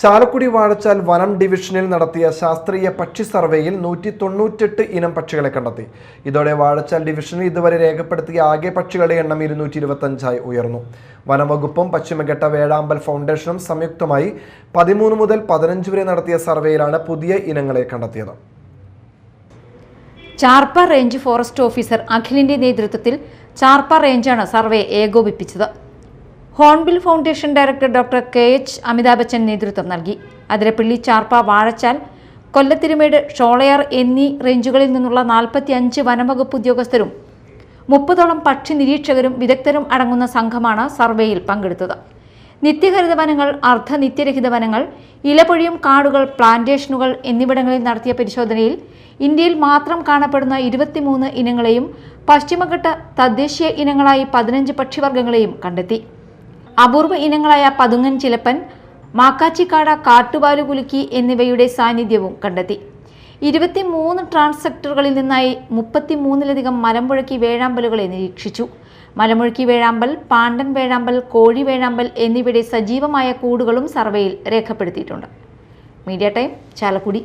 ചാലക്കുടി വാഴച്ചാൽ വനം ഡിവിഷനിൽ നടത്തിയ ശാസ്ത്രീയ പക്ഷി സർവേയിൽ 198 ഇനം പക്ഷികളെ കണ്ടെത്തി. ഇതോടെ വാഴച്ചാൽ ഡിവിഷനിൽ ഇതുവരെ രേഖപ്പെടുത്തിയ ആകെ പക്ഷികളുടെ എണ്ണം 225 ഉയർന്നു. വനംവകുപ്പും പശ്ചിമഘട്ട വേഴാമ്പൽ ഫൗണ്ടേഷനും സംയുക്തമായി 13 മുതൽ 15 വരെ നടത്തിയ സർവേയിലാണ് പുതിയ ഇനങ്ങളെ കണ്ടെത്തിയത്. ചാർപ്പ റേഞ്ച് ഫോറസ്റ്റ് ഓഫീസർ അഖിലിന്റെ നേതൃത്വത്തിൽ ചാർപ്പ റേഞ്ചാണ് സർവേ ഏകോപിപ്പിച്ചത്. Hornbill Foundation director doctor KH Amitabh Bachchan നേതൃത്വം നൽകി. അതിരപ്പള്ളി, ചാർപ്പ, വാഴച്ചാൽ, കൊല്ലത്തിരുമേട്, ഷോളയാർ എന്നീ റേഞ്ചുകളിൽ നിന്നുള്ള 45 വനംവകുപ്പ് ഉദ്യോഗസ്ഥരും 30ഓളം പക്ഷി നിരീക്ഷകരും വിദഗ്ധരും അടങ്ങുന്ന സംഘമാണ് സർവേയിൽ പങ്കെടുത്തത്. നിത്യഹരിത വനങ്ങൾ, അർദ്ധനിത്യരഹിത വനങ്ങൾ, ഇലപൊഴിയും കാടുകൾ, പ്ലാന്റേഷനുകൾ എന്നിവിടങ്ങളിൽ നടത്തിയ പരിശോധനയിൽ ഇന്ത്യയിൽ മാത്രം കാണപ്പെടുന്ന 23 ഇനങ്ങളെയും പശ്ചിമഘട്ട തദ്ദേശീയ ഇനങ്ങളായി 15 പക്ഷിവർഗ്ഗങ്ങളെയും കണ്ടെത്തി. അപൂർവ ഇനങ്ങളായ പതുങ്ങൻ ചിലപ്പൻ, മാക്കാച്ചിക്കാട, കാട്ടുപാലുകുലുക്കി എന്നിവയുടെ സാന്നിധ്യവും കണ്ടെത്തി. 23 ട്രാൻസെക്ടറുകളിൽ നിന്നായി 33ലധികം മലമ്പുഴക്കി വേഴാമ്പലുകളെ നിരീക്ഷിച്ചു. മലമുഴക്കി വേഴാമ്പൽ, പാണ്ടൻ വേഴാമ്പൽ, കോഴി വേഴാമ്പൽ എന്നിവയുടെ സജീവമായ കൂടുകളും സർവേയിൽ രേഖപ്പെടുത്തിയിട്ടുണ്ട്. Media time, Chalakudy.